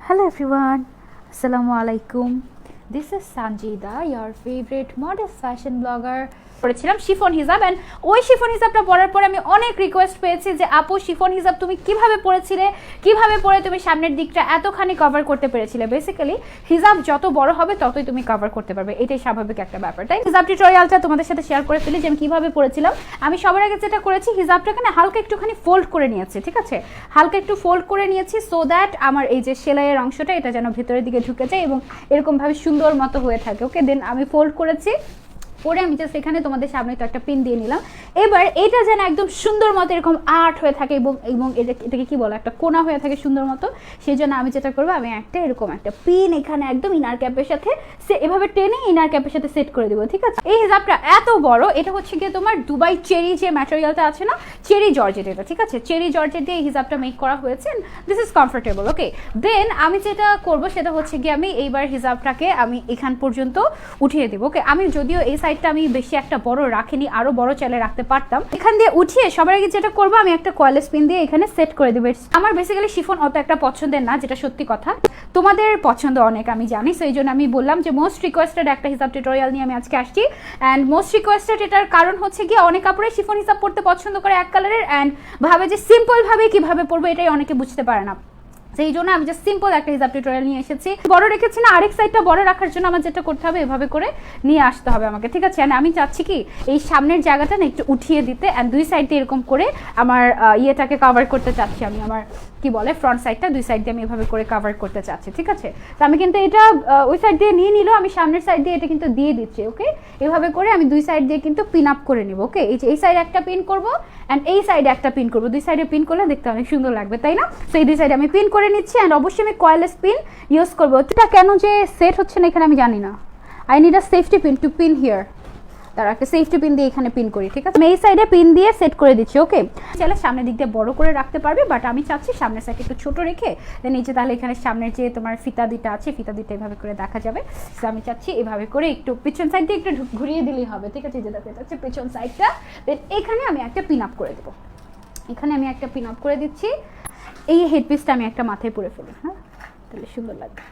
Hello everyone, Assalamu alaikum. This is Sanjida, your favorite modest fashion blogger. পরেছিলাম chiffon হিজাব and ওই chiffon হিজাবটা পরার পরে আমি অনেক রিকোয়েস্ট পেয়েছি যে আপু শিফন হিজাব তুমি কিভাবে পরেছিলে, কিভাবে পরে তুমি সামনের দিকটা এতখানি কভার করতে পেরেছিলে। বেসিক্যালি হিজাব যত বড় হবে ততই তুমি কভার করতে পারবে, এটাই স্বাভাবিক একটা ব্যাপার। তাই হিজাব টিউটোরিয়ালটা তোমাদের সাথে শেয়ার করে ফেলি যে আমি কিভাবে পরেছিলাম। আমি সবার আগে যেটা করেছি হিজাবটাকে না হালকা একটুখানি ফোল্ড করে নিয়েছি, ঠিক আছে, হালকা একটু ফোল্ড করে নিয়েছি সো দ্যাট আমার এই যে সেলাইয়ের অংশটা এটা যেন ভেতরের দিকে ঢুকে যায় এবং এরকমভাবে সুন্দর মতো হয়ে থাকে। ওকে, দেন আমি ফোল্ড করেছি, পরে আমি জাস্ট এখানে তোমাদের সামনে তো একটা পিন দিয়ে নিলাম। এবার এটা যেন একদম সুন্দর মতো এরকম আর্ট হয়ে থাকে এবং এটাকে কি বলে একটা কোনা হয়ে থাকে সুন্দর মতো, সেই জন্য আমি যেটা করবো আমি একটা এরকম একটা পিন এখানে একদম ইনার ক্যাপের সাথে এভাবে টেনে ইনার ক্যাপের সাথে সেট করে দেবো, ঠিক আছে। এই হিজাবটা এত বড়, এটা হচ্ছে গিয়ে তোমার দুবাই চেরি যে ম্যাটেরিয়ালটা আছে না, চেরি জর্জেট, এটা ঠিক আছে, চেরি জর্জেট দিয়ে এই হিজাবটা মেক করা হয়েছে। This is comfortable. Okay, then আমি যেটা করবো সেটা হচ্ছে গিয়ে আমি এইবার হিজাবটাকে আমি এখান পর্যন্ত উঠিয়ে দেবো। ওকে, আমি যদিও এই সাইডটা আমি বেশি একটা বড় রাখিনি, আরো বড় চাইলে রাখতে পারতাম। এখান দিয়ে উঠিয়ে সবার আগে যেটা করবো আমি একটা কয়েলের পিন দিয়ে এখানে সেট করে দেবো। আমার বেসিক্যালি শিফন অত একটা পছন্দের না, যেটা সত্যি কথা, তোমাদের পছন্দ অনেক আমি জানি, সেই জন্য আমি বললাম যে মোস্ট রিকোয়েস্টেড একটা হিসাব টিউটোরিয়াল নিয়ে আমি আজকে আসছি। অ্যান্ড মোস্ট রিকোয়েস্টেড এটার কারণ হচ্ছে গিয়ে অনেক কাপড়ে শিফন হিসাব পড়তে পছন্দ করে এক কালারের অ্যান্ড ভাবে যে সিম্পল ভাবে কিভাবে পরবো এটাই অনেকে বুঝতে পারে না, সেই জন্য আমি জাস্ট সিম্পল একটা হিজাব টিউটোরিয়াল নিয়ে এসেছি। বড় রেখেছি না, আরেক সাইডটা বড় রাখার জন্য আমার যেটা করতে হবে এভাবে করে নিয়ে আসতে হবে আমাকে, ঠিক আছে। আমি চাচ্ছি কি এই সামনের জায়গাটা না একটু উঠিয়ে দিতে অ্যান্ড দুই সাইড দিয়ে এরকম করে আমার ইয়েটাকে কভার করতে চাচ্ছি আমি, আমার কি বলে ফ্রন্ট সাইডটা দুই সাইড দিয়ে আমি এভাবে করে কভার করতে চাচ্ছি, ঠিক আছে। তো আমি কিন্তু এটা ওই সাইড দিয়ে নিয়ে নিল, আমি সামনের সাইড দিয়ে এটা কিন্তু দিয়ে দিচ্ছি। ওকে, এভাবে করে আমি দুই সাইড দিয়ে কিন্তু পিন আপ করে নেব। ওকে, এই যে এই সাইডে একটা পিন করবো অ্যান্ড এই সাইডে একটা পিন করবো, দুই সাইডে পিন করলে দেখতে অনেক সুন্দর লাগবে, তাই না। তো এই দুই সাইডে আমি পিন করে নিচ্ছি অ্যান্ড অবশ্যই আমি কয়েলেস পিন ইউজ করবো। এটা কেন যে সেট হচ্ছে না এখানে আমি জানি না, I need a safety pin to pin here. তারা একটা সেফটি পিন দিয়ে এখানে পিন করি, ঠিক আছে। আমি এই সাইডে পিন দিয়ে সেট করে দিচ্ছি। ওকে, চাইলে সামনের দিক দিয়ে বড় করে রাখতে পারবে, বাট আমি চাচ্ছি সামনের সাইডে একটু ছোট রেখে দেন নিচে তাহলে এখানে সামনের যে তোমার ফিতা দিটা আছে ফিতা দিটা এভাবে করে দেখা যাবে। তো আমি চাচ্ছি এভাবে করে একটু পিছন সাইড দিয়ে একটু ঘুরিয়ে দিলেই হবে, ঠিক আছে। যে দেখো এটা হচ্ছে পিছন সাইডটা, দেন এখানে আমি একটা পিন আপ করে দেবো, এখানে আমি একটা পিন আপ করে দিচ্ছি। এই হেডপিসটা আমি একটা মাথায় পরে ফেলি, হ্যাঁ, তাহলে সুন্দর লাগবে।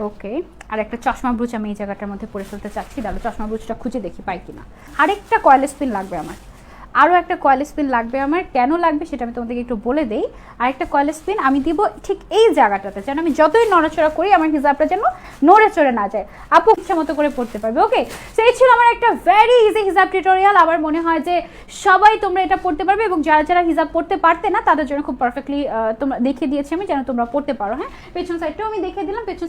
ওকে, আর একটা চশমা ব্রুচ আমি এই জায়গাটার মধ্যে পরে ফেলতে চাচ্ছি, তাহলে চশমা ব্রুচটা খুঁজে দেখি পাই কিনা। আরেকটা কয়েল স্পিন লাগবে আমার, আরও একটা কয়েল স্পিন লাগবে আমার। কেন লাগবে সেটা আমি তোমাদেরকে একটু বলে দেই। আরেকটা কয়েল স্পিন আমি দিব ঠিক এই জায়গাটাতে, যেন আমি যতই নড়াচড়া করি আমার হিজাবটা যেন নড়ে চড়ে না যায়, আপু ইচ্ছা মতো করে পড়তে পারবে। ওকে, সেই ছিল আমার একটা ভেরি ইজি হিজাব টিউটোরিয়াল। আমার মনে হয় যে সবাই তোমরা এটা পড়তে পারবে এবং যারা যারা হিজাব পড়তে পারতে না তাদের জন্য খুব পারফেক্টলি তোমরা দেখিয়ে দিয়েছি আমি, যেন তোমরা পড়তে পারো। হ্যাঁ, পেছন সাইডটাও আমি দেখিয়ে দিলাম, পেছন